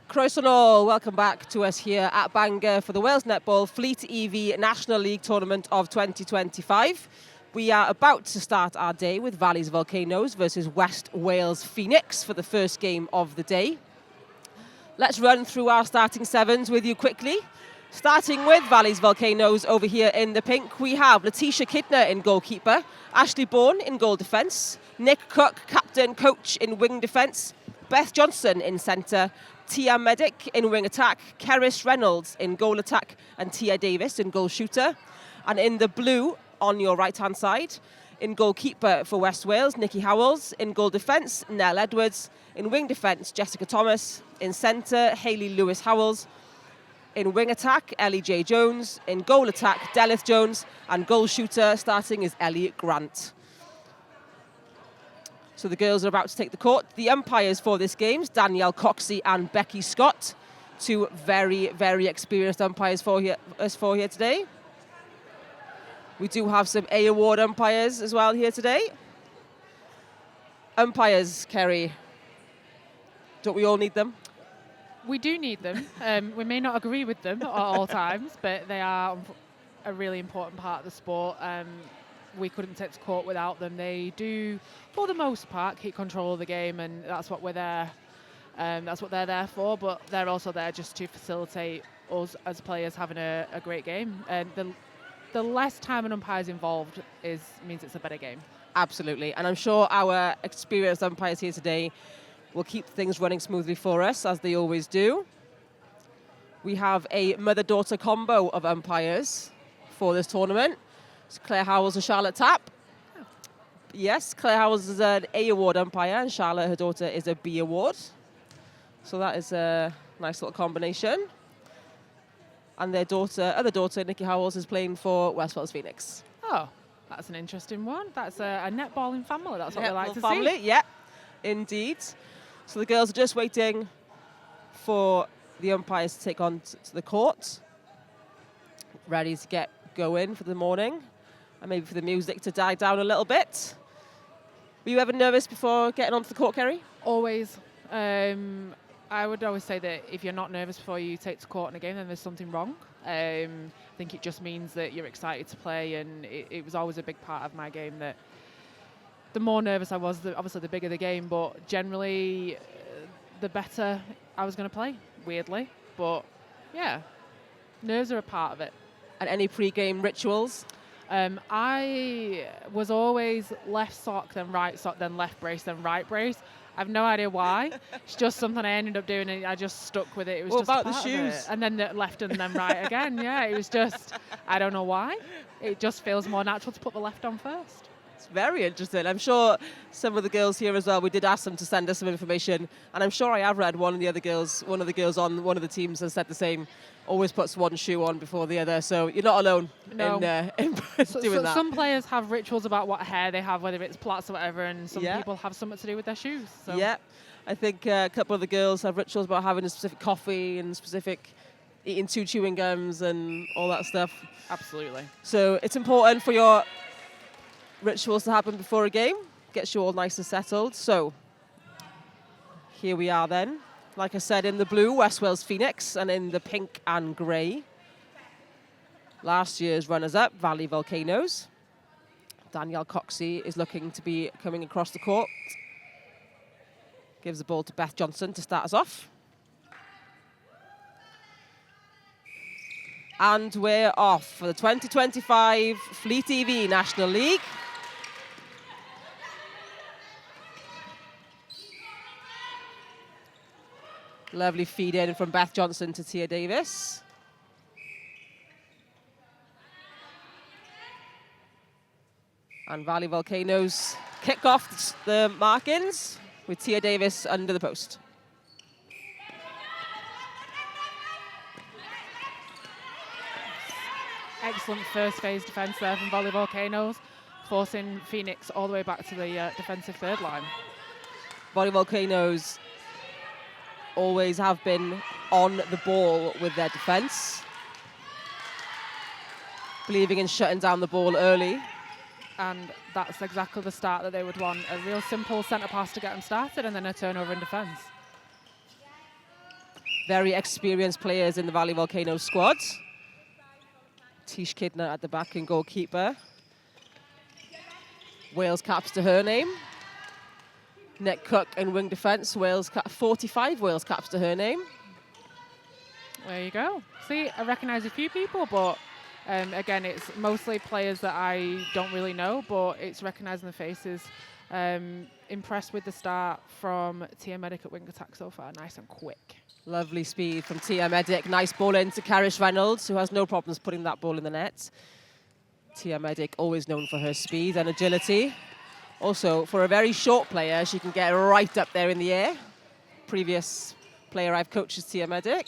Croeso nôl, welcome back to us here at Bangor for the Wales Netball FleetEV National League Tournament of 2025. We are about to start our day with Valley's Volcanoes versus West Wales Phoenix for the first game of the day. Let's run through our starting sevens with you quickly. Starting with Valley's Volcanoes over here in the pink, we have Letitia Kidner in goalkeeper, Ashley Bourne in goal defence, Nick Cook, captain, coach in wing defence, Beth Johnson in centre, Tia Medic in wing attack, Keris Reynolds in goal attack, and Tia Davis in goal shooter. And in the blue, on your right-hand side, in goalkeeper for West Wales, Nikki Howells, in goal defence, Nell Edwards, in wing defence, Jessica Thomas, in centre, Hayley Lewis-Howells, in wing attack, Ellie J. Jones, in goal attack, Delith Jones, and goal shooter starting is Ellie Grant. So the girls are about to take the court. The umpires for this game, Danielle Coxey and Becky Scott, two very, very experienced umpires for here today. We do have some A Award umpires as well here today. Umpires, Kerry, don't we all need them? We do need them. We may not agree with them at all times, but they are a really important part of the sport. We couldn't take to court without them. They do, for the most part, keep control of the game, and that's what we're there. That's what they're there for. But they're also there just to facilitate us as players having a great game. And the less time an umpire is involved means it's a better game. Absolutely, and I'm sure our experienced umpires here today will keep things running smoothly for us, as they always do. We have a mother-daughter combo of umpires for this tournament. It's Claire Howells and Charlotte Tapp. Oh. Yes, Claire Howells is an A Award umpire, and Charlotte, her daughter, is a B Award. So that is a nice little combination. And their other daughter, Nikki Howells, is playing for West Wales Phoenix. Oh, that's an interesting one. That's a netballing family. That's what we like to family. see. Yeah, indeed. So the girls are just waiting for the umpires to take on to the court, ready to get going for the morning, and maybe for the music to die down a little bit. Were you ever nervous before getting onto the court, Kerry? Always. I would always say that if you're not nervous before you take to court in a game, then there's something wrong. I think it just means that you're excited to play, and it was always a big part of my game that the more nervous I was, obviously the bigger the game, but generally the better I was going to play, weirdly. But yeah, nerves are a part of it. And any pre-game rituals? I was always left sock, then right sock, then left brace, then right brace. I have no idea why. It's just something I ended up doing, and I just stuck with it. It was what just about part the of shoes? it. And then the left and then right again. Yeah, it was just, I don't know why. It just feels more natural to put the left on first. It's very interesting. I'm sure some of the girls here as well, we did ask them to send us some information, and I'm sure I have read one of the girls on one of the teams has said the same, always puts one shoe on before the other, so you're not alone in doing that. Some players have rituals about what hair they have, whether it's plaits or whatever, and some people have something to do with their shoes. So. Yeah, I think a couple of the girls have rituals about having a specific coffee and eating 2 chewing gums and all that stuff. Absolutely. So it's important for your rituals to happen before a game, gets you all nice and settled. So here we are then. Like I said, in the blue, West Wales Phoenix, and in the pink and grey, last year's runners-up, Valley Volcanoes. Danielle Coxey is looking to be coming across the court. Gives the ball to Beth Johnson to start us off. And we're off for the 2025 FleetEV National League. Lovely feed in from Beth Johnson to Tia Davis. And Valley Volcanoes kick off the mark-ins with Tia Davis under the post. Excellent first phase defence there from Valley Volcanoes, forcing Phoenix all the way back to the defensive third line. Valley Volcanoes always have been on the ball with their defence, believing in shutting down the ball early. And that's exactly the start that they would want. A real simple centre pass to get them started, and then a turnover in defence. Very experienced players in the Valley Volcanoes squad. Tish Kidner at the back and goalkeeper. Wales caps to her name. Nick Cook in wing defence. 45 Wales caps to her name. There you go. See, I recognise a few people, but again, it's mostly players that I don't really know, but it's recognising the faces. Impressed with the start from Tia Medic at wing attack so far. Nice and quick. Lovely speed from Tia Medic. Nice ball in to Carish Reynolds, who has no problems putting that ball in the net. Tia Medic, always known for her speed and agility. Also, for a very short player, she can get right up there in the air. Previous player I've coached is Tia Medic.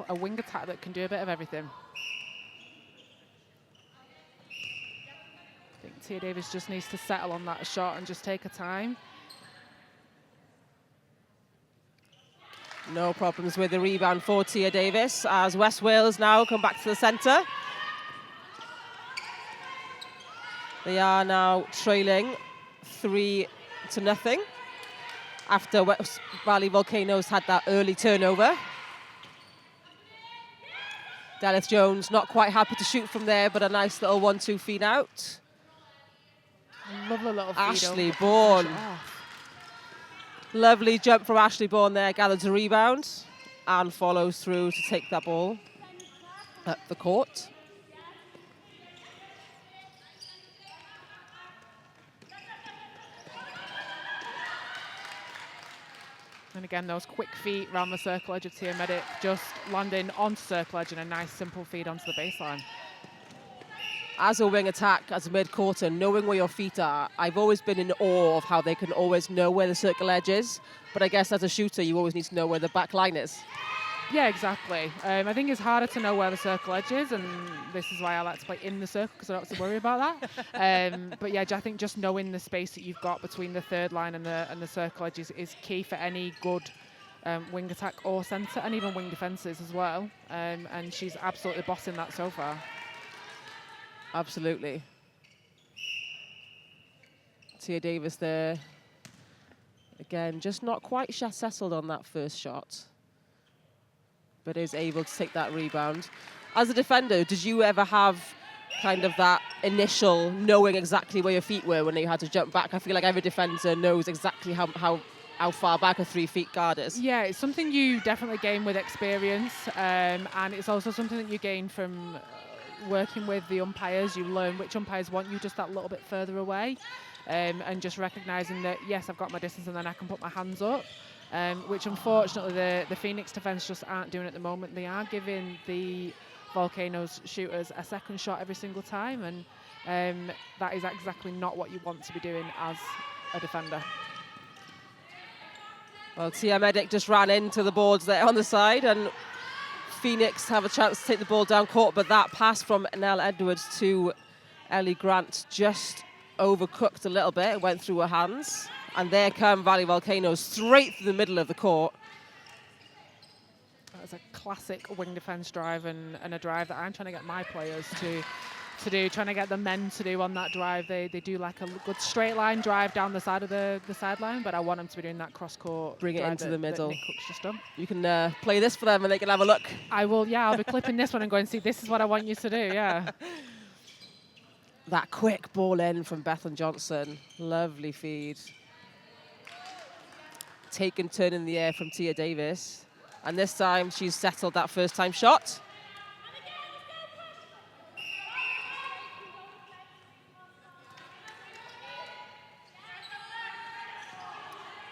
A wing attack that can do a bit of everything. I think Tia Davis just needs to settle on that shot and just take her time. No problems with the rebound for Tia Davis as West Wales now come back to the centre. They are now trailing 3-0 after West Valley Volcanoes had that early turnover. Dallas Jones not quite happy to shoot from there, but a nice little 1-2 feed out. Lovely little feed. Ashley Bourne. Lovely jump from Ashley Bourne there, gathers a rebound and follows through to take that ball up the court. And again, those quick feet around the circle edge of Tia Medic, just landing onto circle edge and a nice simple feed onto the baseline. As a wing attack, as a mid-quarter, knowing where your feet are, I've always been in awe of how they can always know where the circle edge is. But I guess as a shooter, you always need to know where the back line is. Yeah, exactly. I think it's harder to know where the circle edge is, and this is why I like to play in the circle, because I don't have to worry about that. But yeah, I think just knowing the space that you've got between the third line and the circle edge is key for any good wing attack or centre, and even wing defences as well. And she's absolutely bossing that so far. Absolutely. Tia Davis there. Again, just not quite settled on that first shot, but is able to take that rebound. As a defender, did you ever have kind of that initial knowing exactly where your feet were when you had to jump back? I feel like every defender knows exactly how far back a 3 feet guard is. Yeah, it's something you definitely gain with experience, and it's also something that you gain from working with the umpires. You learn which umpires want you just that little bit further away, and just recognising that, yes, I've got my distance and then I can put my hands up. Which unfortunately the Phoenix defence just aren't doing at the moment. They are giving the Volcanoes shooters a second shot every single time, and that is exactly not what you want to be doing as a defender. Well, Tia Medic just ran into the boards there on the side, and Phoenix have a chance to take the ball down court, but that pass from Nell Edwards to Ellie Grant just overcooked a little bit. It went through her hands. And there come Valley Volcanoes straight through the middle of the court. That was a classic wing defence drive and a drive that I'm trying to get my players to do, trying to get the men to do on that drive. They do like a good straight line drive down the side of the sideline, but I want them to be doing that cross-court. Bring it into the middle. That Nick Cook's just done. You can play this for them and they can have a look. I will, yeah, I'll be clipping this one and going, see, this is what I want you to do, yeah. That quick ball in from Bethan Johnson. Lovely feed. Take and turn in the air from Tia Davis. And this time she's settled that first time shot.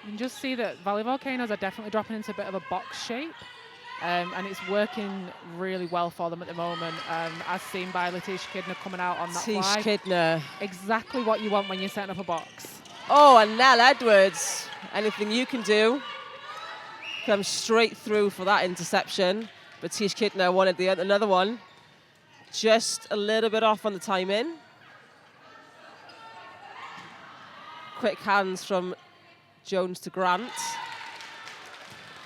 You can just see that Valley Volcanoes are definitely dropping into a bit of a box shape. And it's working really well for them at the moment, as seen by Letitia Kidner coming out on that fly. Tish Kidner. Exactly what you want when you're setting up a box. Oh, and Nell Edwards. Anything you can do. Comes straight through for that interception. But Tish Kidner wanted another one. Just a little bit off on the timing. Quick hands from Jones to Grant.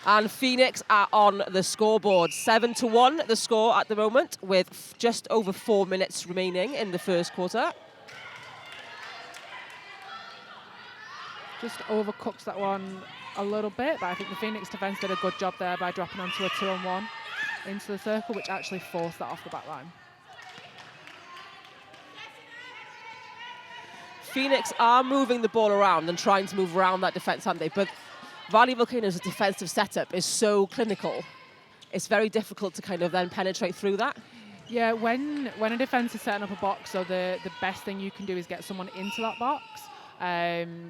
And Phoenix are on the scoreboard. 7-1 the score at the moment, with just over 4 minutes remaining in the first quarter. Just overcooks that one a little bit, but I think the Phoenix defence did a good job there by dropping onto a 2-on-1 into the circle, which actually forced that off the back line. Phoenix are moving the ball around and trying to move around that defence, aren't they? But Valley Volcanoes' defensive setup is so clinical. It's very difficult to kind of then penetrate through that. Yeah, when a defence is setting up a box, so the best thing you can do is get someone into that box,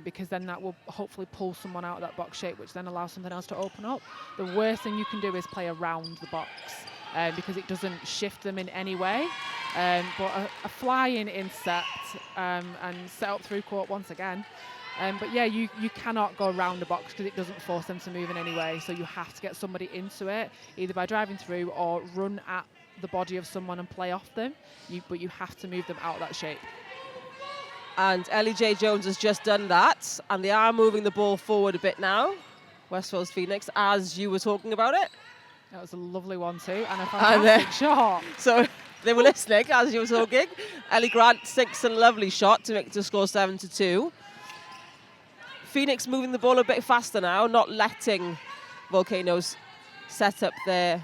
because then that will hopefully pull someone out of that box shape, which then allows something else to open up. The worst thing you can do is play around the box, because it doesn't shift them in any way. But a fly-in intercept and set up through court once again. But yeah, you cannot go around the box because it doesn't force them to move in any way. So you have to get somebody into it, either by driving through or run at the body of someone and play off them. But you have to move them out of that shape. And Ellie J. Jones has just done that, and they are moving the ball forward a bit now. West Wales Phoenix, as you were talking about it. That was a lovely one too, and a fantastic shot. So they were listening as you were talking. Ellie Grant sinks a lovely shot to make it to score 7-2. Phoenix moving the ball a bit faster now, not letting Volcanoes set up their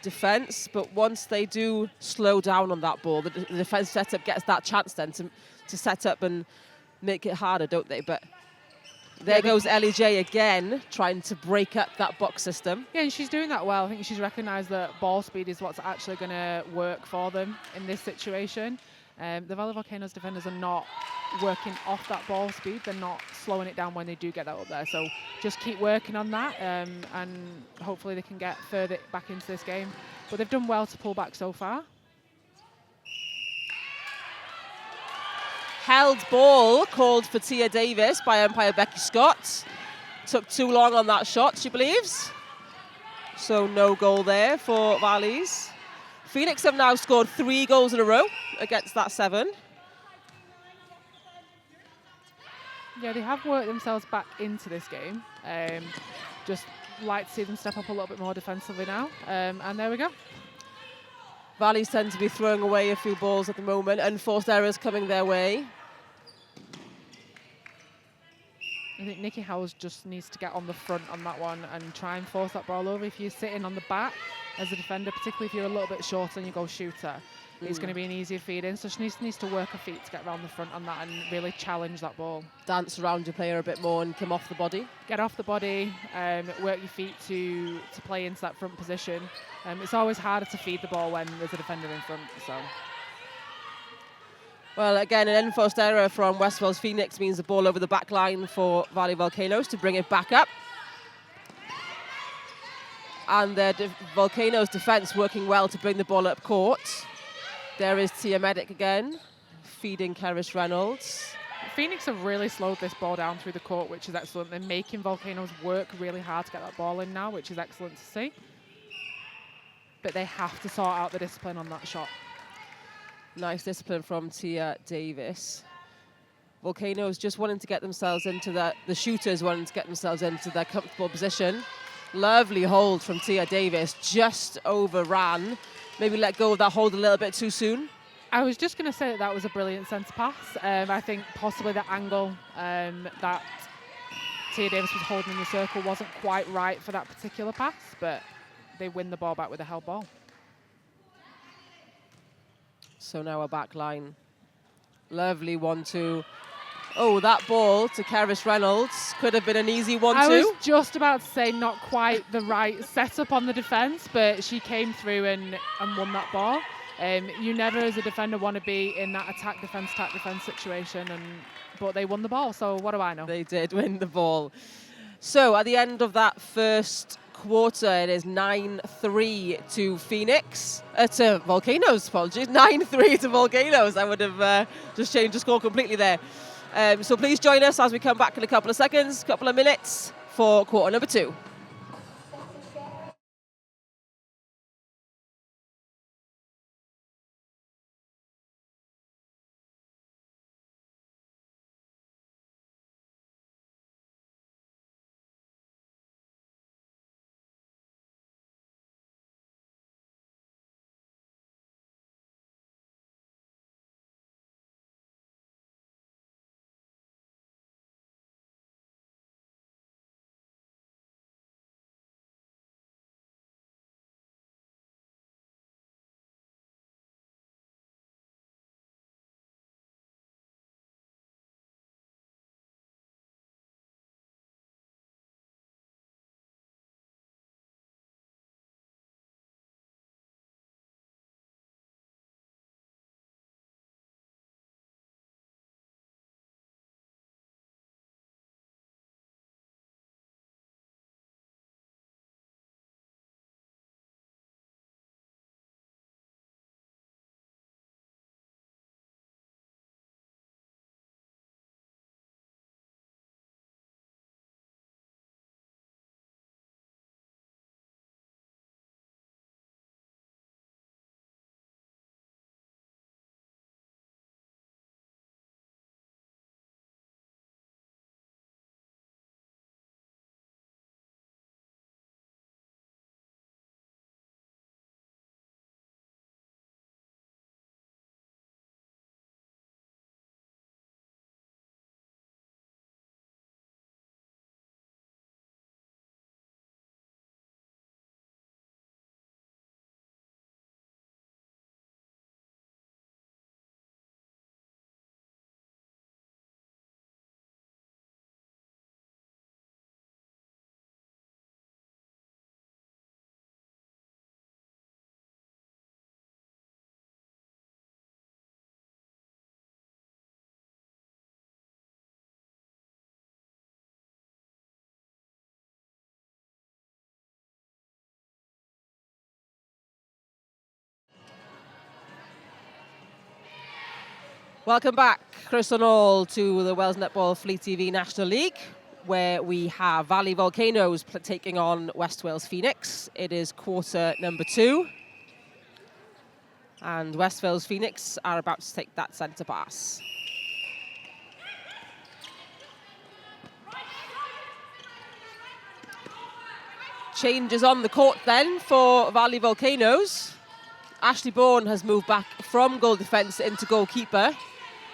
defence. But once they do slow down on that ball, the defence setup gets that chance then to set up and make it harder, don't they? But there goes Ellie J again, trying to break up that box system. Yeah, and she's doing that well. I think she's recognised that ball speed is what's actually going to work for them in this situation. The Valley Volcanoes defenders are not working off that ball speed. They're not slowing it down when they do get that up there. So just keep working on that, and hopefully they can get further back into this game. But they've done well to pull back so far. Held ball called for Tia Davis by umpire Becky Scott. Took too long on that shot, she believes. So no goal there for Valleys. Phoenix have now scored 3 goals in a row against that 7. Yeah, they have worked themselves back into this game. Just like to see them step up a little bit more defensively now. And there we go. Valleys tend to be throwing away a few balls at the moment. Unforced errors coming their way. I think Nikki Howells just needs to get on the front on that one and try and force that ball over. If you're sitting on the back as a defender, particularly if you're a little bit shorter and you go shooter, it's going to be an easier feed in. So she needs to work her feet to get around the front on that and really challenge that ball. Dance around your player a bit more and come off the body. Get off the body, work your feet to play into that front position. It's always harder to feed the ball when there's a defender in front. So. Well, again, an enforced error from West Wales Phoenix means the ball over the back line for Valley Volcanoes to bring it back up. And the Volcanoes defence working well to bring the ball up court. There is Tia Medic again, feeding Keris Reynolds. Phoenix have really slowed this ball down through the court, which is excellent. They're making Volcanoes work really hard to get that ball in now, which is excellent to see. But they have to sort out the discipline on that shot. Nice discipline from Tia Davis. Volcanoes just wanting to get themselves into that, the shooters wanting to get themselves into their comfortable position. Lovely hold from Tia Davis, just overran. Maybe let go of that hold a little bit too soon. I was just going to say that was a brilliant centre pass. I think possibly the angle that Tia Davis was holding in the circle wasn't quite right for that particular pass, but they win the ball back with a held ball. So now a back line. Lovely 1-2. Oh, that ball to Keris Reynolds could have been an easy 1-2. I was just about to say not quite the right setup on the defence, but she came through and won that ball. You never, as a defender, want to be in that attack defence situation, but they won the ball, so what do I know? They did win the ball. So at the end of that first quarter, it is 9-3 to Phoenix. To Volcanoes, apologies. 9-3 to Volcanoes. I would have just changed the score completely there. So please join us as we come back in a couple of seconds, couple of minutes for quarter number 2. Welcome back, Chris and all, to the Wales Netball FleetEV National League, where we have Valley Volcanoes taking on West Wales Phoenix. It is quarter number 2. And West Wales Phoenix are about to take that centre pass. Changes on the court then for Valley Volcanoes. Ashley Bourne has moved back from goal defence into goalkeeper.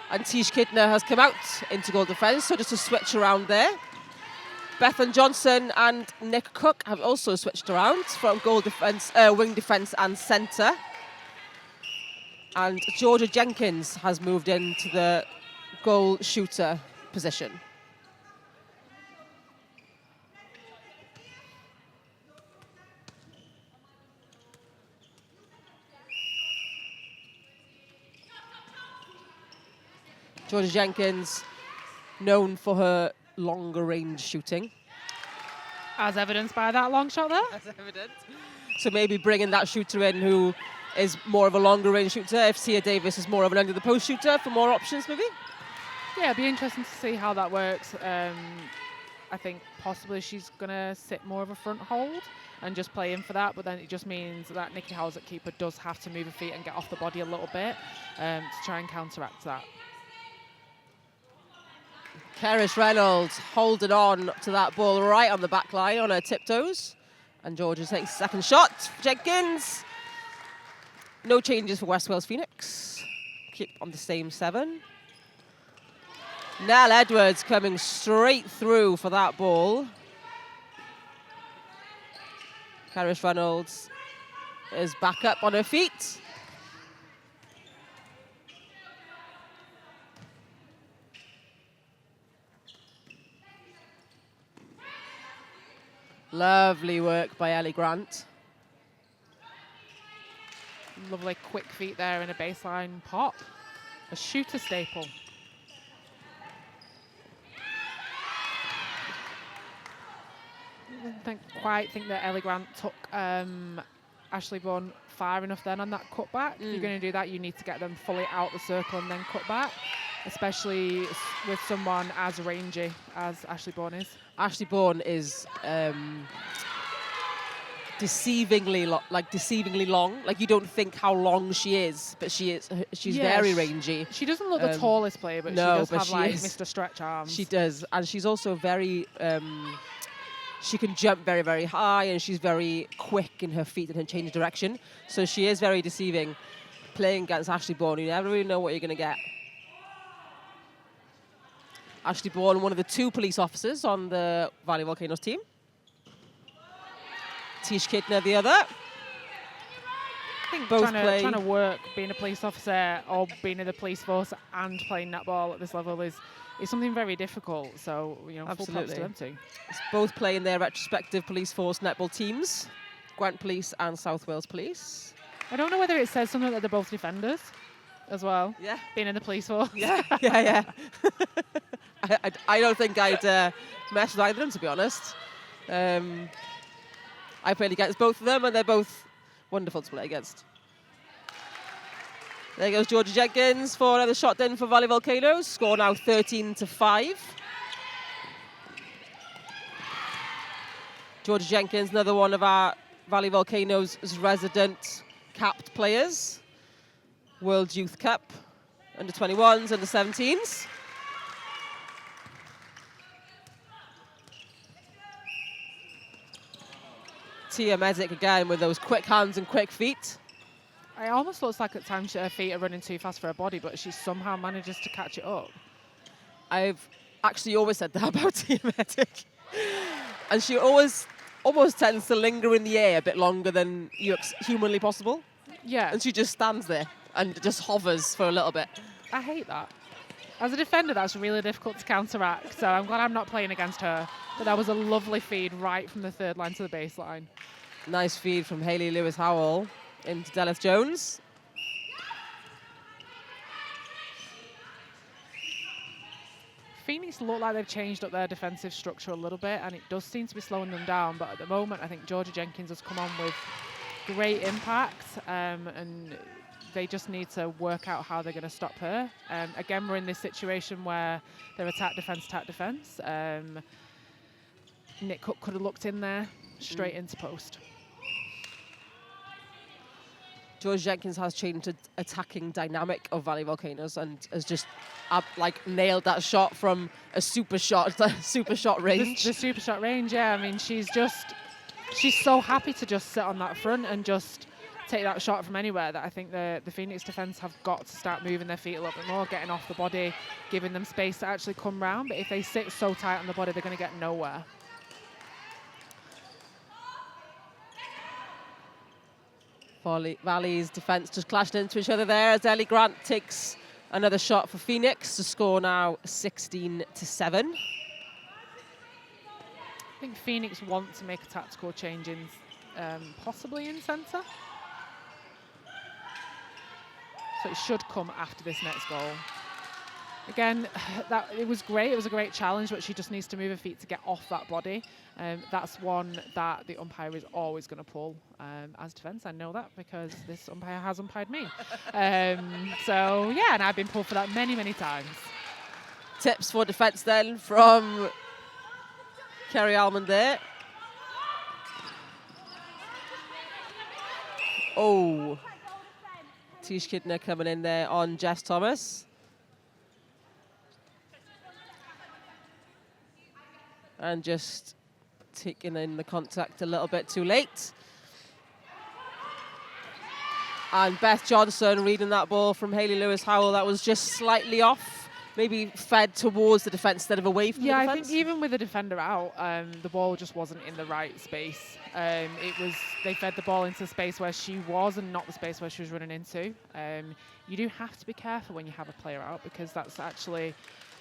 And Tish Kidner has come out into goal defence, so just a switch around there. Bethan Johnson and Nick Cook have also switched around from goal defence, wing defence and centre. And Georgia Jenkins has moved into the goal shooter position. Georgia Jenkins, known for her longer range shooting. As evidenced by that long shot there. As evident. So maybe bringing that shooter in who is more of a longer range shooter, if Sia Davis is more of an under the post shooter, for more options maybe? Yeah, it'd be interesting to see how that works. I think possibly she's going to sit more of a front hold and just play in for that, but then it just means that Nikki Howes at keeper does have to move her feet and get off the body a little bit to try and counteract that. Keris Reynolds holding on to that ball right on the back line on her tiptoes. And Georgia takes the second shot. Jenkins. No changes for West Wales Phoenix. Keep on the same 7. Nell Edwards coming straight through for that ball. Keris Reynolds is back up on her feet. Lovely work by Ellie Grant. Lovely quick feet there in a baseline pop. A shooter staple. I don't quite think that Ellie Grant took Ashley Bourne far enough then on that cutback. If you're going to do that, you need to get them fully out the circle and then cut back, especially with someone as rangy as Ashley Bourne is. Ashley Bourne is deceivingly long. Like, you don't think how long she is, but she is. She's very rangy. She doesn't look the tallest player, but no, she does have Mr. Stretch arms. She does, and she's also very. She can jump very, very high, and she's very quick in her feet and her change of direction. So she is very deceiving. Playing against Ashley Bourne, you never really know what you're going to get. Ashley Bourne, one of the 2 police officers on the Valley Volcanoes team. Tish Kidner, the other. I think both trying to work being a police officer or being in the police force and playing netball at this level is something very difficult. So, you know, full props to them too. It's both playing their retrospective police force netball teams, Gwent Police and South Wales Police. I don't know whether it says something that they're both defenders as well. Yeah. Being in the police force. Yeah. I don't think I'd mess with either of them, to be honest. I played against both of them, and they're both wonderful to play against. There goes Georgia Jenkins for another shot in for Valley Volcanoes. Score now 13-5. Georgia Jenkins, another one of our Valley Volcanoes' resident capped players. World Youth Cup, under 21s, under 17s. Tia Medic again with those quick hands and quick feet. It almost looks like at times her feet are running too fast for her body, but she somehow manages to catch it up. I've actually always said that about Tia Medic. And she always almost tends to linger in the air a bit longer than humanly possible. Yeah. And she just stands there and just hovers for a little bit. I hate that. As a defender, that's really difficult to counteract, so I'm glad I'm not playing against her. But that was a lovely feed right from the 3rd line to the baseline. Nice feed from Hayley Lewis-Howell into Delith Jones. Phoenix look like they've changed up their defensive structure a little bit, and it does seem to be slowing them down. But at the moment, I think Georgia Jenkins has come on with great impact, and they just need to work out how they're going to stop her. Again, we're in this situation where they're attack, defence. Nick Cook could have looked in there, straight into post. George Jenkins has changed the attacking dynamic of Valley Volcanoes and has just nailed that shot from a super shot range. The super shot range, yeah. I mean, she's so happy to just sit on that front and just take that shot from anywhere that I think the Phoenix defence have got to start moving their feet a little bit more, getting off the body, giving them space to actually come round. But if they sit so tight on the body, they're going to get nowhere. Valley's defence just clashed into each other there as Ellie Grant takes another shot for Phoenix to score now 16-7. I think Phoenix want to make a tactical change in, possibly in centre. So it should come after this next goal. Again, it was great. It was a great challenge, but she just needs to move her feet to get off that body. That's one that the umpire is always going to pull as defence. I know that because this umpire has umpired me. So, yeah, and I've been pulled for that many, many times. Tips for defence then from Kerry Almond there. Oh, Tish Kidner coming in there on Jess Thomas. And just taking in the contact a little bit too late. And Beth Johnson reading that ball from Hayley Lewis-Howell. That was just slightly off, maybe fed towards the defence instead of away from the defence. Yeah, I think even with the defender out, the ball just wasn't in the right space. They fed the ball into the space where she was and not the space where she was running into. You do have to be careful when you have a player out because that's actually...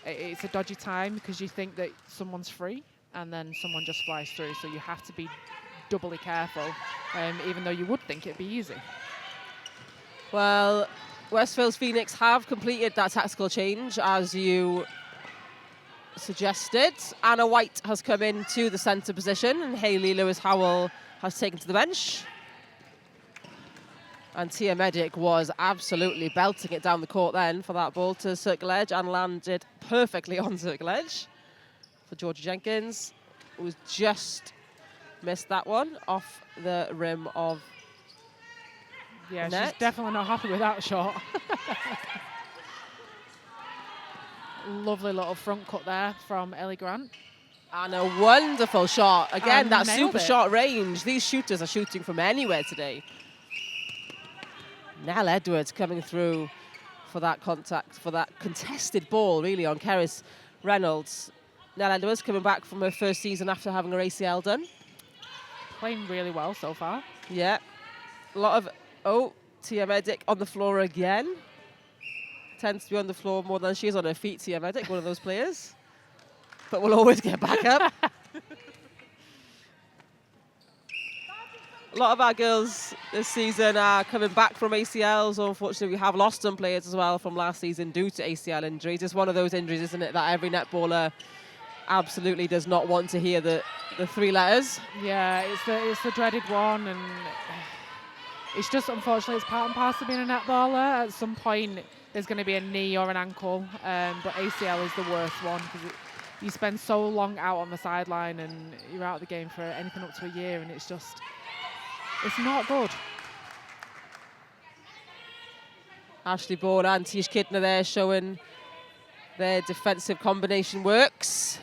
It's a dodgy time because you think that someone's free and then someone just flies through. So you have to be doubly careful, even though you would think it'd be easy. Well, Westfield's Phoenix have completed that tactical change, as you suggested. Anna White has come into the centre position and Hayley Lewis-Howell has taken to the bench. And Tia Medic was absolutely belting it down the court then for that ball to circle edge and landed perfectly on circle edge for Georgia Jenkins, who's just missed that one off the rim of Yeah, net. She's definitely not happy with that shot. Lovely little front cut there from Ellie Grant. And a wonderful shot. Again, And that nailed super it. short range. These shooters are shooting from anywhere today. Nell Edwards coming through for that contact, for that contested ball, really, on Keris Reynolds. Nell Edwards coming back from her first season after having her ACL done. Playing really well so far. Yeah. A lot of... Oh, Tia Medic on the floor again. Tends to be on the floor more than she is on her feet, Tia Medic, one of those players. But will always get back up. A lot of our girls this season are coming back from ACLs. Unfortunately, we have lost some players as well from last season due to ACL injuries. It's one of those injuries, isn't it, that every netballer absolutely does not want to hear the three letters. Yeah, it's the dreaded one, and it's just, unfortunately, it's part and parcel of being a netballer. At some point, there's going to be a knee or an ankle, but ACL is the worst one because you spend so long out on the sideline and you're out of the game for anything up to a year, and it's just... It's not good. Ashley Bourne and Tish Kidner there showing their defensive combination works.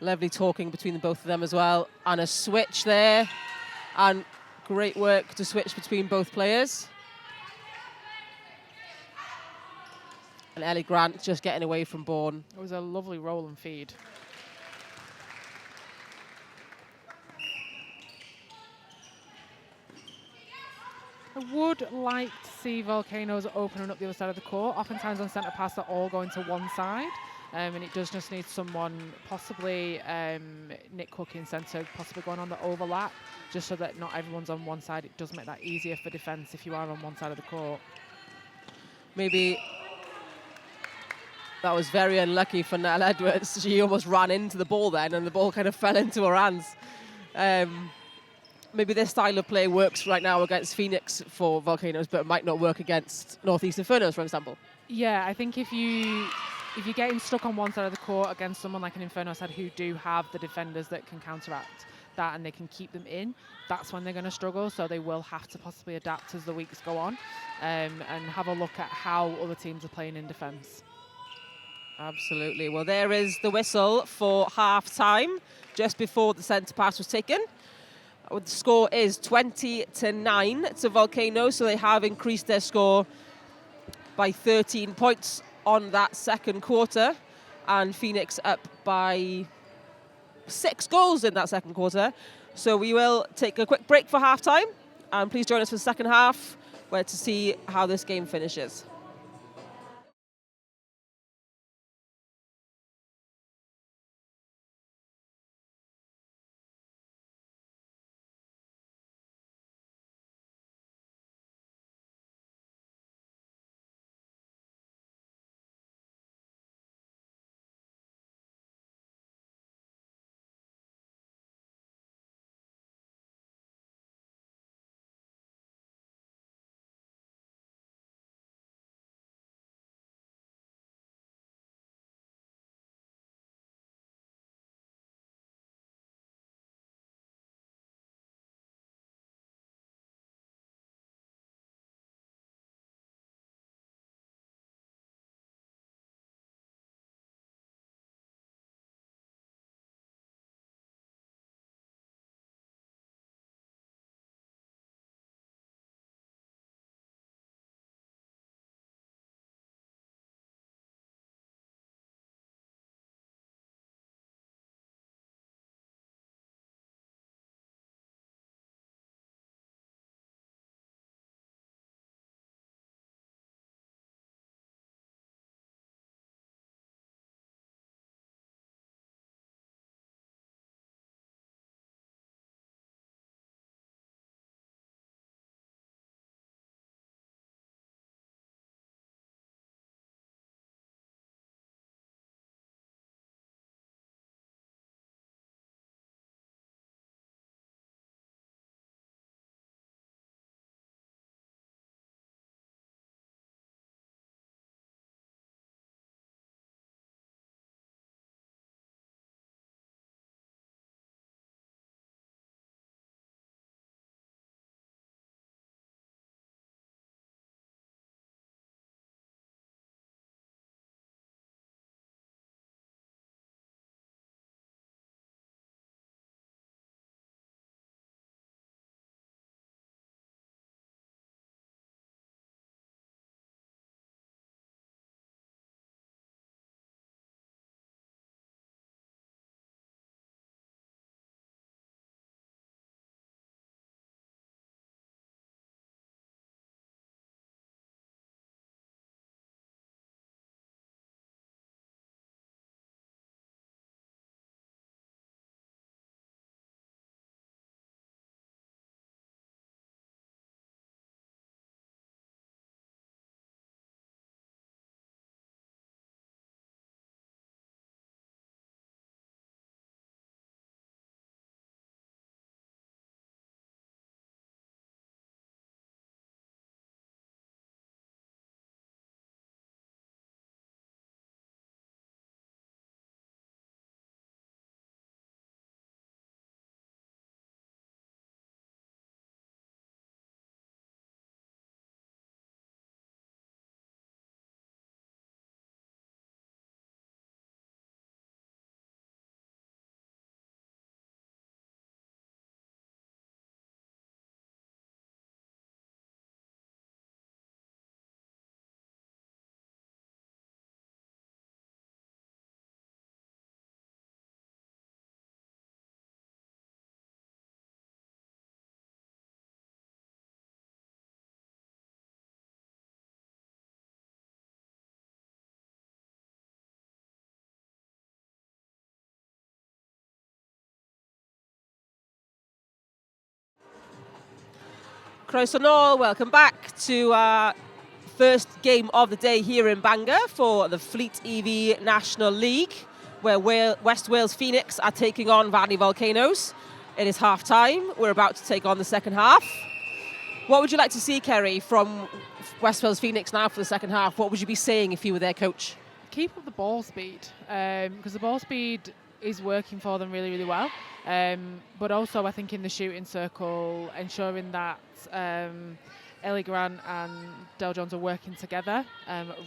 Lovely talking between the both of them as well. And a switch there. And great work to switch between both players. And Ellie Grant just getting away from Bourne. It was a lovely roll and feed. I would like to see Volcanoes opening up the other side of the court. Oftentimes on centre pass, they're all going to one side. And it does just need someone, possibly Nick Cook in centre, possibly going on the overlap, just so that not everyone's on one side. It does make that easier for defence if you are on one side of the court. Maybe that was very unlucky for Nell Edwards. She almost ran into the ball then, and the ball kind of fell into her hands. maybe this style of play works right now against Phoenix for Volcanoes, but it might not work against Northeast Infernos, for example. Yeah, I think if you're getting stuck on one side of the court against someone like an Inferno side who do have the defenders that can counteract that and they can keep them in, that's when they're going to struggle. So they will have to possibly adapt as the weeks go on, and have a look at how other teams are playing in defence. Absolutely. Well, there is the whistle for half-time, just before the centre pass was taken. The score is 20-9 to Volcanoes, so they have increased their score by 13 points on that second quarter, and Phoenix up by 6 goals in that second quarter. So we will take a quick break for half-time, and please join us for the second half, where to see how this game finishes. Croeso nôl, welcome back to our first game of the day here in Bangor for the FleetEV National League, where West Wales Phoenix are taking on Valley Volcanoes. It is half time. We're about to take on the second half. What would you like to see, Kerry, from West Wales Phoenix now for the second half? What would you be saying if you were their coach? Keep up the ball speed, because the ball speed is working for them really, really well. But also, I think in the shooting circle, ensuring that Ellie Grant and Del Jones are working together,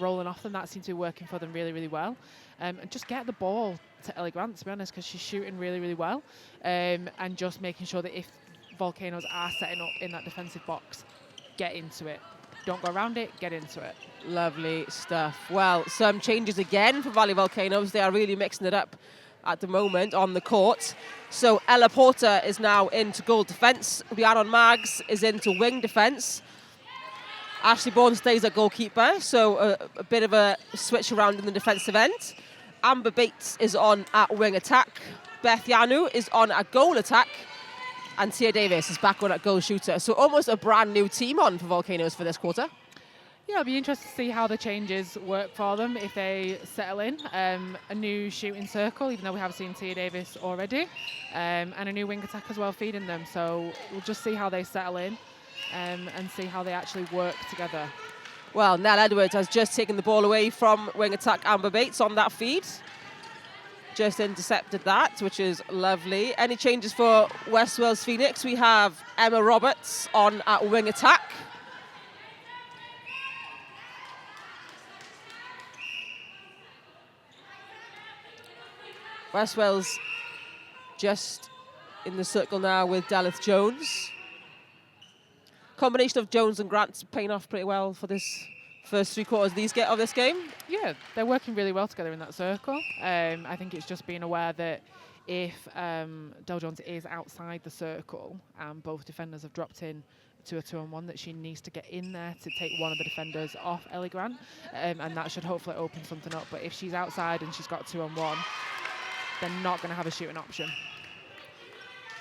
rolling off them, that seems to be working for them really, really well. And just get the ball to Ellie Grant, to be honest, because she's shooting really, really well. And just making sure that if Volcanoes are setting up in that defensive box, get into it. Don't go around it, get into it. Lovely stuff. Well, some changes again for Valley Volcanoes. They are really mixing it up at the moment on the court. So Ella Porter is now into goal defence. Rhiannon Maggs is into wing defence. Ashley Bourne stays at goalkeeper, so a bit of a switch around in the defensive end. Amber Bates is on at wing attack. Beth Yanu is on at goal attack. And Tia Davis is back on at goal shooter. So almost a brand new team on for Volcanoes for this quarter. Yeah, it'll be interesting to see how the changes work for them if they settle in. A new shooting circle, even though we have seen Tia Davis already, and a new wing attack as well feeding them. So we'll just see how they settle in and see how they actually work together. Well, Nell Edwards has just taken the ball away from wing attack Amber Bates on that feed. Just intercepted that, which is lovely. Any changes for West Wales Phoenix? We have Emma Roberts on at wing attack. West Wales just in the circle now with Dalith Jones. Combination of Jones and Grant paying off pretty well for this first 3 quarters of this game. Yeah, they're working really well together in that circle. I think it's just being aware that if Del Jones is outside the circle and both defenders have dropped in to a 2-on-1, that she needs to get in there to take one of the defenders off Ellie Grant, and that should hopefully open something up. But if she's outside and she's got 2-on-1, they're not going to have a shooting option.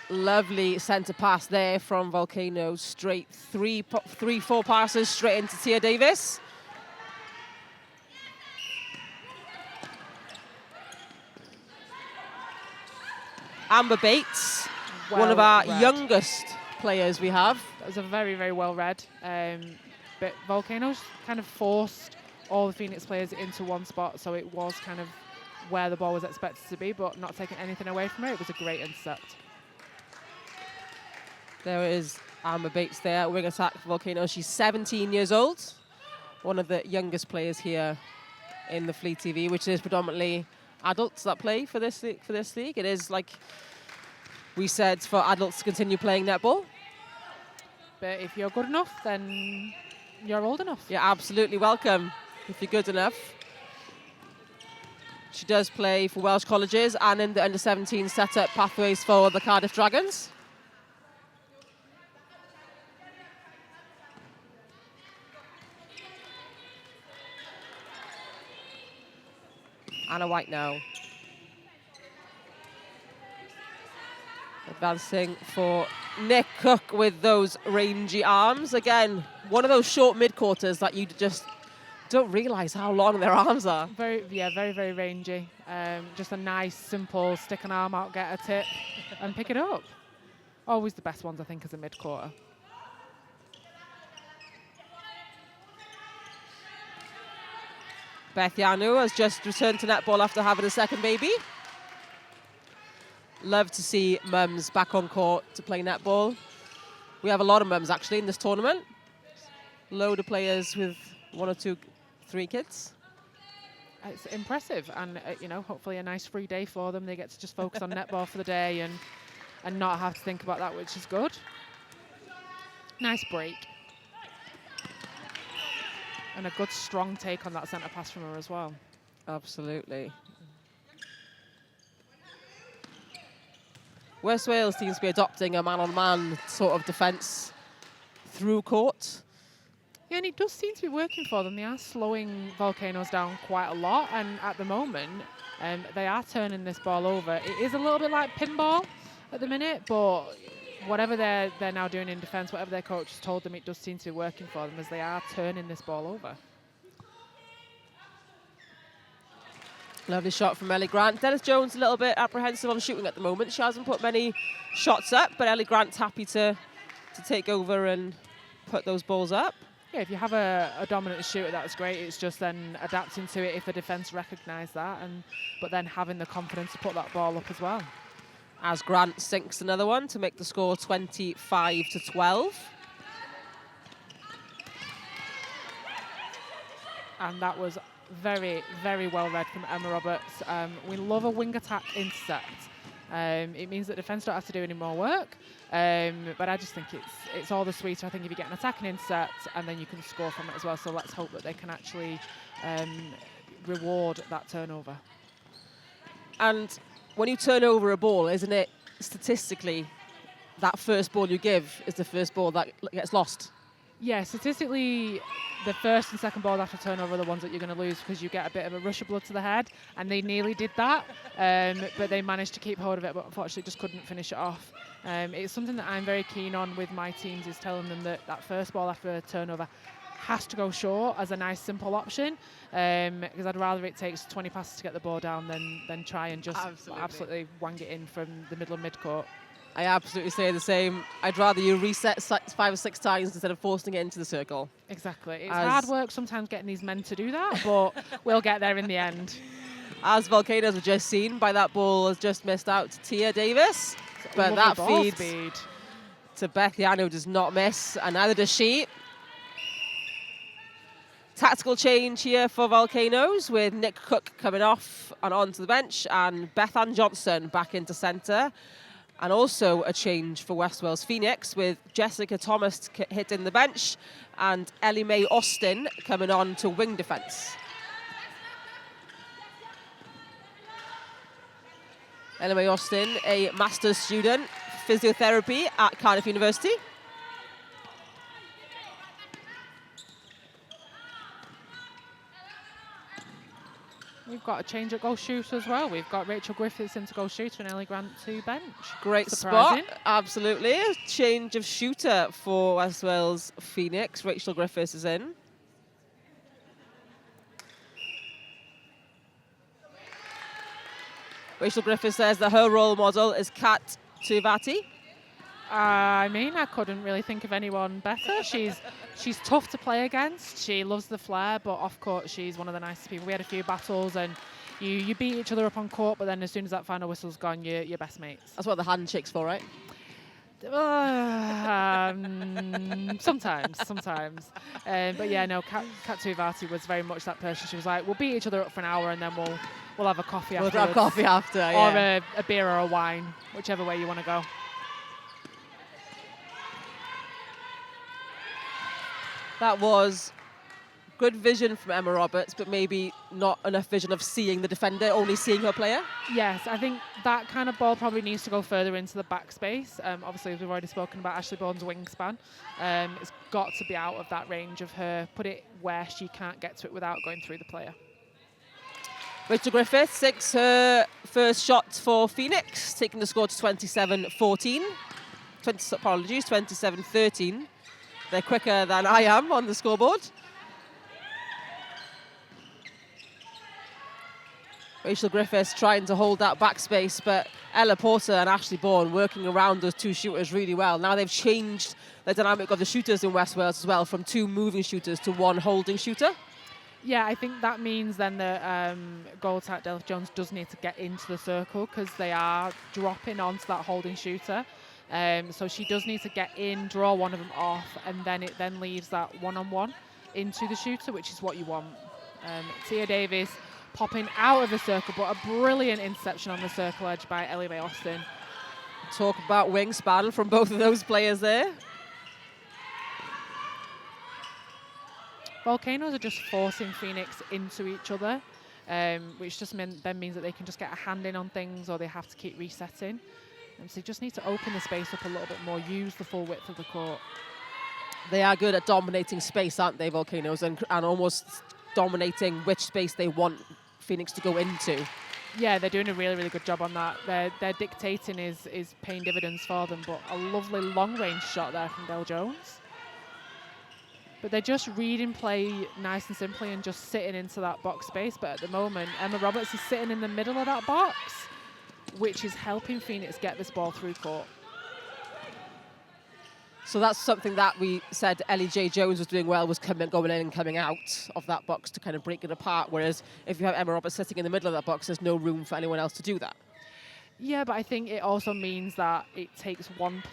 Lovely centre pass there from Volcanoes. Straight 3-4 passes straight into Tia Davis. Amber Bates, one of our youngest players we have. That was a very, very well read. But Volcanoes kind of forced all the Phoenix players into one spot, so it was kind of where the ball was expected to be, but not taking anything away from it. It was a great intercept. There is Amber Bates there, wing attack for Volcanoes. She's 17 years old, one of the youngest players here in the FleetEV, which is predominantly adults that play for this league. It is, like we said, for adults to continue playing netball. But if you're good enough, then you're old enough. You're absolutely welcome if you're good enough. She does play for Welsh colleges and in the under-17 set-up pathways for the Cardiff Dragons. Anna White now. Advancing for Nick Cook with those rangy arms. Again, one of those short mid-quarters that you just don't realise how long their arms are. Very, very rangy. Just a nice, simple stick an arm out, get a tip, and pick it up. Always the best ones, I think, as a mid-quarter. Beth Yanu has just returned to netball after having a second baby. Love to see mums back on court to play netball. We have a lot of mums, actually, in this tournament. Load of players with 1 or 2, 3 kids. It's impressive, and hopefully a nice free day for them. They get to just focus on netball for the day and not have to think about that, which is good. Nice break. And a good strong take on that centre pass from her as well. Absolutely. West Wales seems to be adopting a man-on-man sort of defence through court. Yeah, and it does seem to be working for them. They are slowing Volcanoes down quite a lot, and at the moment, they are turning this ball over. It is a little bit like pinball at the minute, but whatever they're now doing in defence, whatever their coach has told them, it does seem to be working for them as they are turning this ball over. Lovely shot from Ellie Grant. Dennis Jones a little bit apprehensive on shooting at the moment. She hasn't put many shots up, but Ellie Grant's happy to take over and put those balls up. Yeah, if you have a dominant shooter, that's great. It's just then adapting to it if the defence recognise that, but then having the confidence to put that ball up as well. As Grant sinks another one to make the score 25-12. And that was very, very well read from Emma Roberts. We love a wing attack intercept. It means that defence don't have to do any more work. But I just think it's all the sweeter, I think, if you get an attacking intercept and then you can score from it as well. So let's hope that they can actually reward that turnover. And when you turn over a ball, isn't it statistically that first ball you give is the first ball that gets lost? Yeah, statistically, the first and second balls after turnover are the ones that you're going to lose because you get a bit of a rush of blood to the head, and they nearly did that, but they managed to keep hold of it, but unfortunately just couldn't finish it off. It's something that I'm very keen on with my teams, is telling them that first ball after a turnover has to go short as a nice simple option, because I'd rather it takes 20 passes to get the ball down than try and just absolutely wang it in from the middle of midcourt. I absolutely say the same. I'd rather you reset 5 or 6 times instead of forcing it into the circle. Exactly. It's hard work sometimes getting these men to do that, but we'll get there in the end. As Volcanoes have just seen, by that ball has just missed out to Tia Davis. But that feed to Beth Yano does not miss, and neither does she. Tactical change here for Volcanoes, with Nick Cook coming off and onto the bench, and Beth Ann Johnson back into centre. And also a change for West Wales Phoenix, with Jessica Thomas hitting the bench and Ellie Mae Austin coming on to wing defence. Ellie Mae Austin, a master's student, physiotherapy at Cardiff University. We've got a change at goal shooter as well. We've got Rachel Griffiths into goal shooter and Ellie Grant to bench. Great Surprising. spot, absolutely. A change of shooter for West Wales Phoenix. Rachel Griffiths is in. Rachel Griffiths says that her role model is Kat Tuvati. I mean, I couldn't really think of anyone better. She's tough to play against. She loves the flair, but off court, she's one of the nicest people. We had a few battles, and you beat each other up on court, but then as soon as that final whistle's gone, you're best mates. That's what the handshake's for, right? Sometimes. But yeah, no, Kat Tuvati was very much that person. She was like, we'll beat each other up for an hour, and then we'll have a coffee after. We'll have coffee after, yeah. Or a beer or a wine, whichever way you want to go. That was good vision from Emma Roberts, but maybe not enough vision of seeing the defender, only seeing her player. Yes, I think that kind of ball probably needs to go further into the backspace. Obviously, as we've already spoken about, Ashley Bourne's wingspan. It's got to be out of that range of her, put it where she can't get to it without going through the player. Rachel Griffiths sinks her first shot for Phoenix, taking the score to 27-14. 27-13. They're quicker than I am on the scoreboard. Rachel Griffiths trying to hold that backspace, but Ella Porter and Ashley Bourne working around those two shooters really well. Now they've changed the dynamic of the shooters in West Wales as well, from 2 moving shooters to 1 holding shooter. Yeah, I think that means then that goal attack Delph Jones does need to get into the circle, because they are dropping onto that holding shooter. So she does need to get in, draw one of them off, and then it then leaves that one-on-one into the shooter, which is what you want. Tia Davis popping out of the circle, but a brilliant interception on the circle edge by Ellie Mae Austin. Talk about wingspan from both of those players there. Volcanoes are just forcing Phoenix into each other, which just then means that they can just get a hand in on things, or they have to keep resetting. So you just need to open the space up a little bit more, use the full width of the court. They are good at dominating space, aren't they, Volcanoes, and almost dominating which space they want Phoenix to go into. Yeah, they're doing a really, really good job on that. Their dictating is paying dividends for them, but a lovely long-range shot there from Del Jones. but they're just reading play nice and simply and just sitting into that box space. But at the moment, Emma Roberts is sitting in the middle of that box, which is helping Phoenix get this ball through court. So that's something that we said Ellie J. Jones was doing well, was going in and coming out of that box to kind of break it apart, whereas if you have Emma Roberts sitting in the middle of that box, there's no room for anyone else to do that. Yeah, but I think it also means that it takes one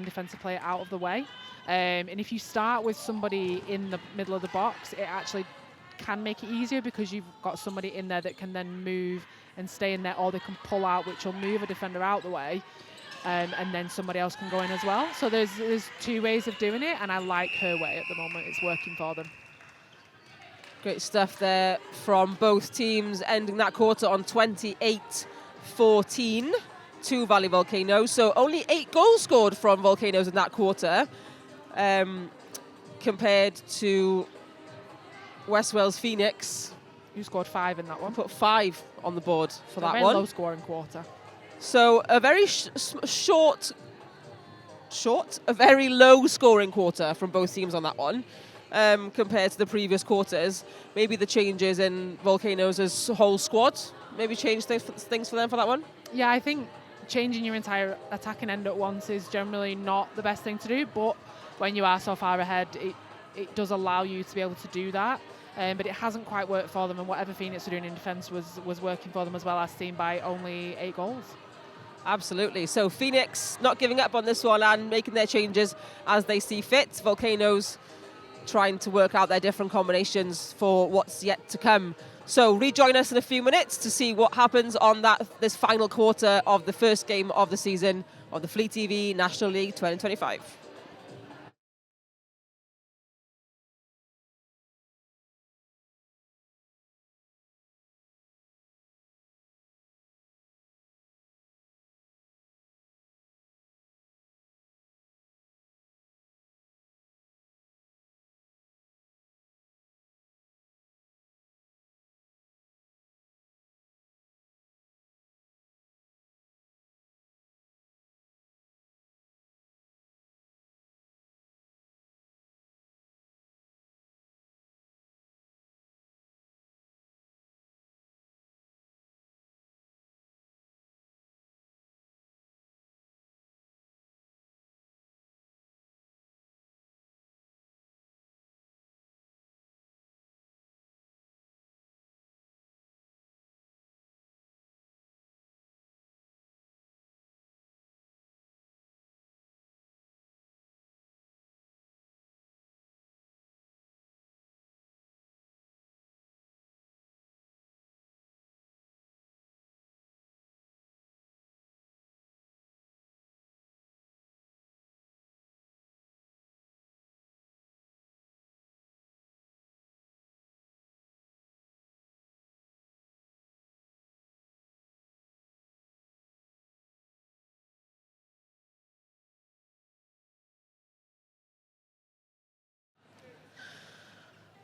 defensive player out of the way. And if you start with somebody in the middle of the box, it actually can make it easier because you've got somebody in there that can then move and stay in there, or they can pull out, which will move a defender out the way. And then somebody else can go in as well. So there's two ways of doing it, and I like her way at the moment. It's working for them. Great stuff there from both teams, ending that quarter on 28-14 to Valley Volcanoes. So only 8 goals scored from Volcanoes in that quarter, compared to West Wales Phoenix. You scored 5 in that one. Put 5 on the board for that very one. Low scoring quarter. So a very a very low scoring quarter from both teams on that one, compared to the previous quarters. Maybe the changes in Volcanoes' whole squad maybe changed things for them for that one. Yeah, I think changing your entire attacking end at once is generally not the best thing to do, but when you are so far ahead, it does allow you to be able to do that. But it hasn't quite worked for them, and whatever Phoenix were doing in defence was working for them as well, as seen by only 8 goals. Absolutely. So Phoenix not giving up on this one and making their changes as they see fit. Volcanoes trying to work out their different combinations for what's yet to come. So rejoin us in a few minutes to see what happens on this final quarter of the first game of the season of the FleetEV National League 2025.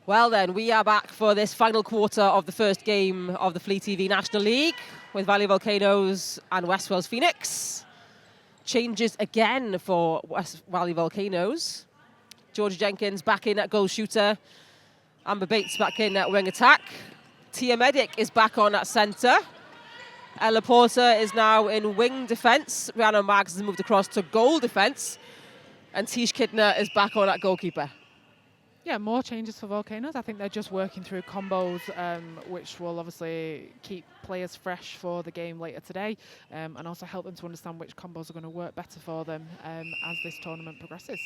Well then, we are back for this final quarter of the first game of the FleetEV National League with Valley Volcanoes and West Wales Phoenix. Changes again for West Valley Volcanoes. Georgia Jenkins back in at goal shooter. Amber Bates back in at wing attack. Tia Medic is back on at centre. Ella Porter is now in wing defence. Rihanna Maggs has moved across to goal defence. And Tish Kidner is back on at goalkeeper. Yeah, more changes for Volcanoes. I think they're just working through combos, which will obviously keep players fresh for the game later today, and also help them to understand which combos are going to work better for them as this tournament progresses.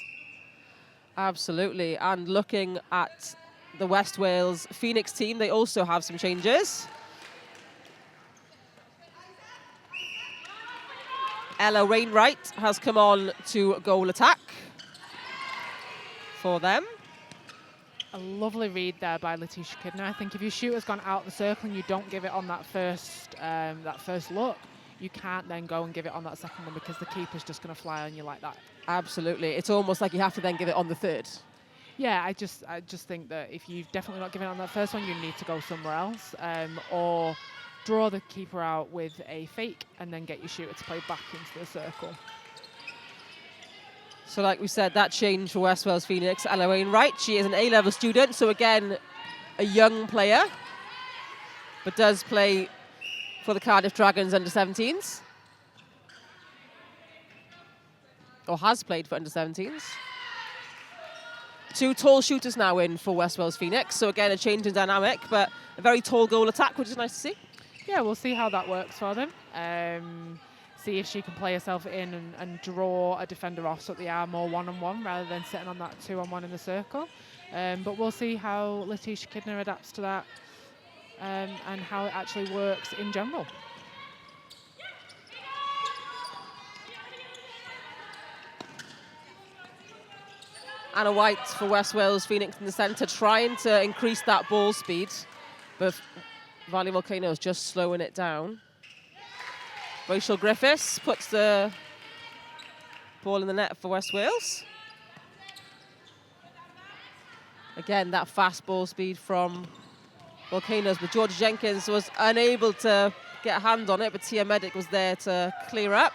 Absolutely. And looking at the West Wales Phoenix team, they also have some changes. Ella Wainwright has come on to goal attack for them. A lovely read there by Letitia Kidner. I think if your shooter's gone out the circle and you don't give it on that first look, you can't then go and give it on that second one because the keeper's just going to fly on you like that. Absolutely. It's almost like you have to then give it on the third. Yeah, I just think that if you've definitely not given it on that first one, you need to go somewhere else, or draw the keeper out with a fake and then get your shooter to play back into the circle. So like we said, that change for West Wales Phoenix. Ella Wainwright, she is an A-level student, so again, a young player, but does play for the Cardiff Dragons under-17s. Or has played for under-17s. 2 tall shooters now in for West Wales Phoenix. So again, a change in dynamic, but a very tall goal attack, which is nice to see. Yeah, we'll see how that works for them. See if she can play herself in and draw a defender off so that they are more one-on-one rather than sitting on that 2-on-1 in the circle. But we'll see how Letitia Kidner adapts to that and how it actually works in general. Anna White for West Wales Phoenix in the centre, trying to increase that ball speed, but Valley Volcanoes just slowing it down. Rachel Griffiths puts the ball in the net for West Wales. Again, that fast ball speed from Volcanoes, but Georgia Jenkins was unable to get a hand on it, but Tia Medic was there to clear up.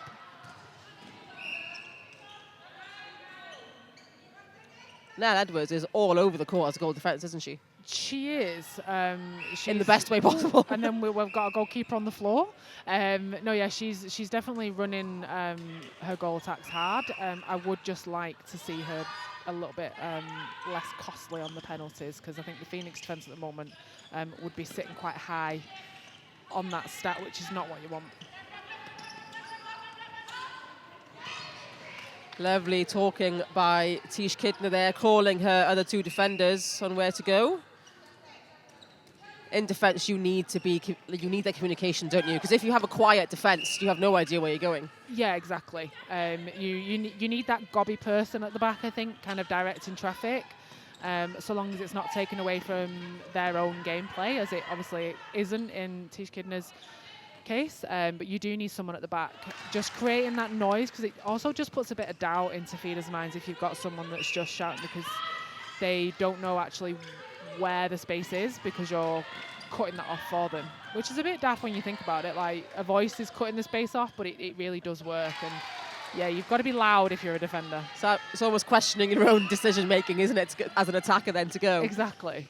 Nell Edwards is all over the court as goal defence, isn't she? She is. In the best way possible. And then we've got a goalkeeper on the floor. No, yeah, she's definitely running her goal attacks hard. I would just like to see her a little bit less costly on the penalties, because I think the Phoenix defence at the moment would be sitting quite high on that stat, which is not what you want. Lovely talking by Tish Kidner there, calling her other 2 defenders on where to go. In defence, you need that communication, don't you? Because if you have a quiet defence, you have no idea where you're going. Yeah, exactly. You need that gobby person at the back, I think, kind of directing traffic, so long as it's not taken away from their own gameplay, as it obviously isn't in Tish Kidner's case. But you do need someone at the back just creating that noise, because it also just puts a bit of doubt into feeders' minds if you've got someone that's just shouting because they don't know actually where the space is, because you're cutting that off for them, which is a bit daft when you think about it. Like, a voice is cutting the space off, but it really does work. And yeah, you've got to be loud if you're a defender. So it's almost questioning your own decision making, isn't it, as an attacker then to go. Exactly.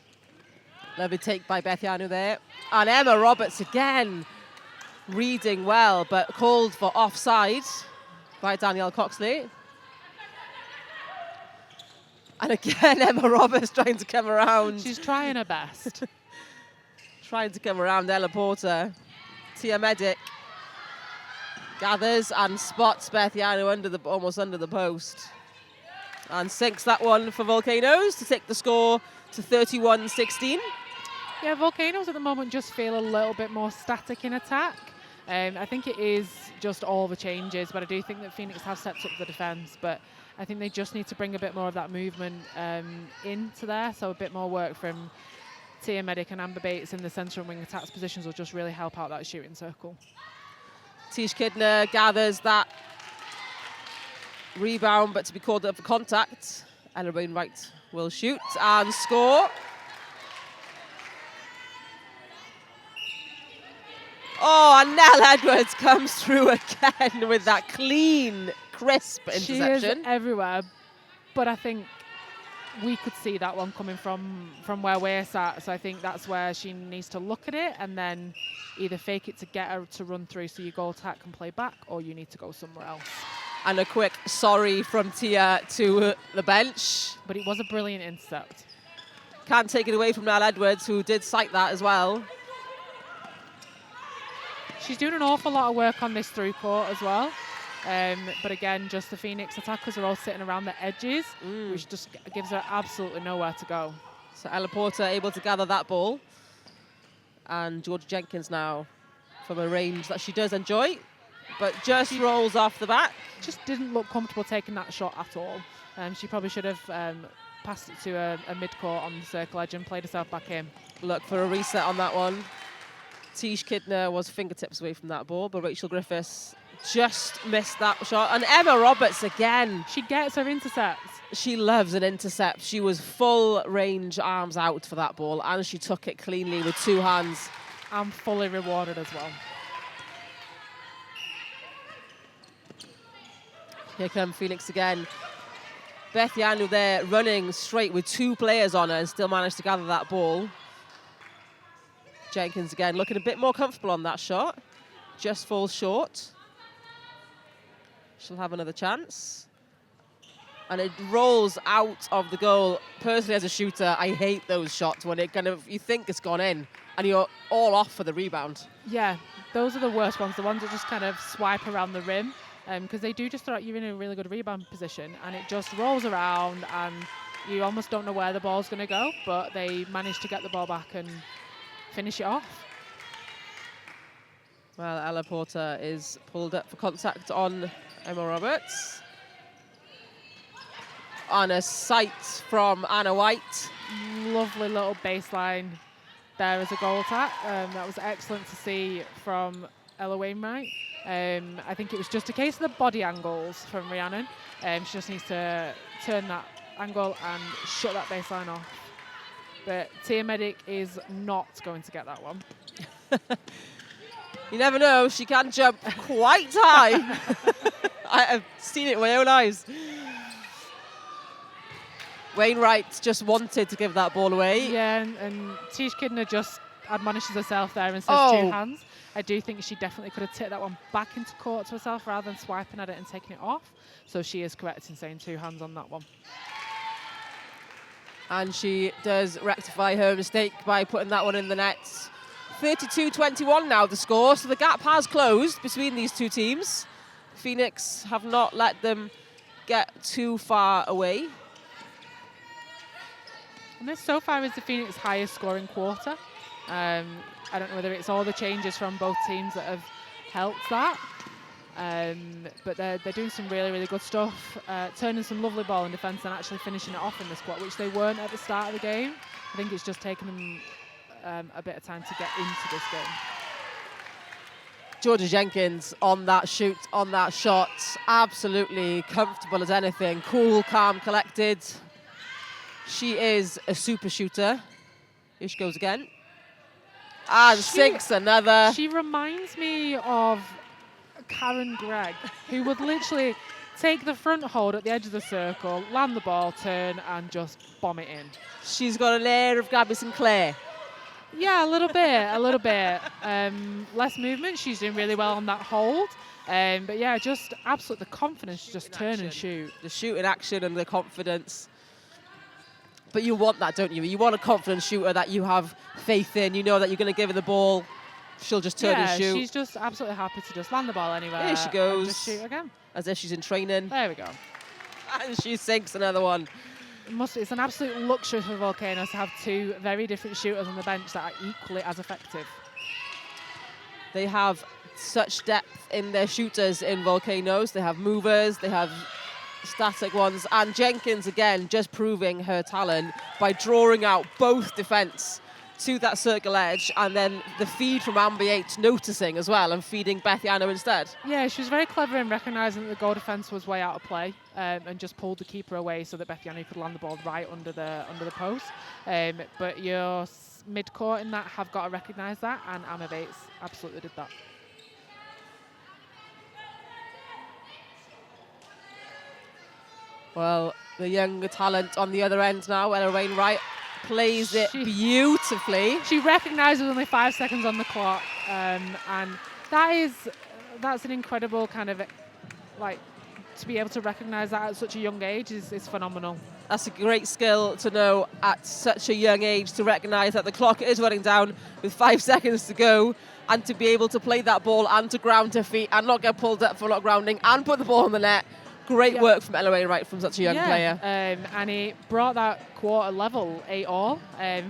Lovely take by Beth Yanu there. And Emma Roberts again reading well, but called for offside by Danielle Coxley. And again, Emma Roberts trying to come around. She's trying her best. Trying to come around Ella Porter. Tia Medic gathers and spots Beth Yanu almost under the post. And sinks that one for Volcanoes to take the score to 31-16. Yeah, Volcanoes at the moment just feel a little bit more static in attack. I think it is just all the changes, but I do think that Phoenix have stepped up the defence, but I think they just need to bring a bit more of that movement into there, so a bit more work from Tia Medic and Amber Bates in the centre and wing attacks positions will just really help out that shooting circle. Tish Kidner gathers that rebound, but to be called up for contact. Ella Wainwright will shoot and score. Oh, and Nell Edwards comes through again with that clean, crisp interception. She is everywhere, but I think we could see that one coming from where we're sat, so I think that's where she needs to look at it and then either fake it to get her to run through so your goal attack can play back, or you need to go somewhere else. And a quick sorry from Tia to the bench. But it was a brilliant intercept. Can't take it away from Nell Edwards, who did cite that as well. She's doing an awful lot of work on this through court as well. But again, just the Phoenix attackers are all sitting around the edges, which just gives her absolutely nowhere to go. So Ella Porter able to gather that ball. And Georgia Jenkins now from a range that she does enjoy, but just rolls off the back. Just didn't look comfortable taking that shot at all. She probably should have passed it to a mid-court on the circle edge and played herself back in. Look for a reset on that one. Tish Kidner was fingertips away from that ball, but Rachel Griffiths just missed that shot. And Emma Roberts again. She gets her intercepts. She loves an intercept. She was full range, arms out for that ball, and she took it cleanly with 2 hands. And fully rewarded as well. Here come Phoenix again. Bethianu there running straight with 2 players on her and still managed to gather that ball. Jenkins again looking a bit more comfortable on that shot. Just falls short. She'll have another chance. And it rolls out of the goal. Personally, as a shooter, I hate those shots when it kind of, you think it's gone in and you're all off for the rebound. Yeah, those are the worst ones, the ones that just kind of swipe around the rim, because they do just throw you in a really good rebound position, and it just rolls around and you almost don't know where the ball's going to go, but they manage to get the ball back and finish it off. Well, Ella Porter is pulled up for contact on Emma Roberts. On a sight from Anna White. Lovely little baseline there as a goal attack. That was excellent to see from Ella Wainwright. I think it was just a case of the body angles from Rhiannon. She just needs to turn that angle and shut that baseline off. But Tia Medic is not going to get that one. You never know, she can jump quite high. I've seen it with my own eyes. Wainwright just wanted to give that ball away. Yeah, and Tish Kidner just admonishes herself there and says 2 hands. I do think she definitely could have tipped that one back into court to herself rather than swiping at it and taking it off. So she is correct in saying 2 hands on that one. And she does rectify her mistake by putting that one in the net. 32-21 now the score, so the gap has closed between these 2 teams. Phoenix have not let them get too far away. And this so far is the Phoenix highest scoring quarter. I don't know whether it's all the changes from both teams that have helped that. But they're doing some really, really good stuff. Turning some lovely ball in defence and actually finishing it off in the squat, which they weren't at the start of the game. I think it's just taken them a bit of time to get into this game. Georgia Jenkins on that shoot, on that shot. Absolutely comfortable as anything. Cool, calm, collected. She is a super shooter. Here she goes again. And sinks another. She reminds me of Karen Gregg, who would literally take the front hold at the edge of the circle, land the ball, turn, and just bomb it in. She's got an air of Gabby Sinclair. Yeah, a little bit. Less movement. She's doing really well on that hold. But yeah, just absolutely the confidence to just turn and shoot. The shoot in action and the confidence. But you want that, don't you? You want a confident shooter that you have faith in. You know that you're going to give her the ball. She'll just turn and shoot. Yeah, she's just absolutely happy to just land the ball anywhere. Here she goes. And just shoot again. As if she's in training. There we go. And she sinks another one. It's an absolute luxury for Volcanoes to have 2 very different shooters on the bench that are equally as effective. They have such depth in their shooters in Volcanoes. They have movers, they have static ones, and Jenkins again just proving her talent by drawing out both defence to that circle edge, and then the feed from Amber Yates noticing as well and feeding Bethiano instead. Yeah, she was very clever in recognising that the goal defence was way out of play, and just pulled the keeper away so that Bethiano could land the ball right under the post. But your mid-court in that have got to recognise that, and Amber Yates absolutely did that. Well, the younger talent on the other end now, Ella Wainwright, plays it beautifully. She recognises only 5 seconds on the clock, and that's an incredible kind of, like, to be able to recognise that at such a young age is phenomenal. That's a great skill to know at such a young age, to recognise that the clock is running down with 5 seconds to go, and to be able to play that ball and to ground her feet and not get pulled up for not grounding and put the ball in the net. Great work from Ella Wainwright from such a young player. And it brought that quarter level 8-all,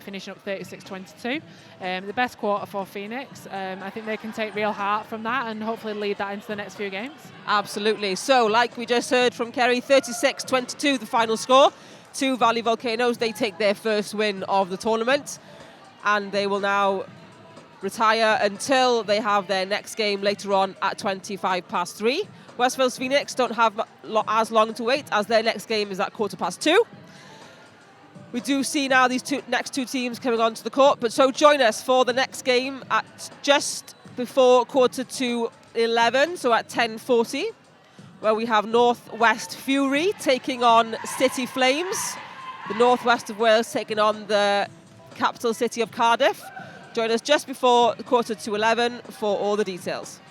finishing up 36-22. The best quarter for Phoenix. I think they can take real heart from that and hopefully lead that into the next few games. Absolutely. So, like we just heard from Kerry, 36-22 the final score to Valley Volcanoes. They take their first win of the tournament, and they will now retire until they have their next game later on at 3:25. Westfield's Phoenix don't have as long to wait, as their next game is at 2:15. We do see now these next two teams coming onto the court, but so join us for the next game at just before 11:15, so at 10:40, where we have Northwest Fury taking on City Flames. The northwest of Wales taking on the capital city of Cardiff. Join us just before 11:15 for all the details.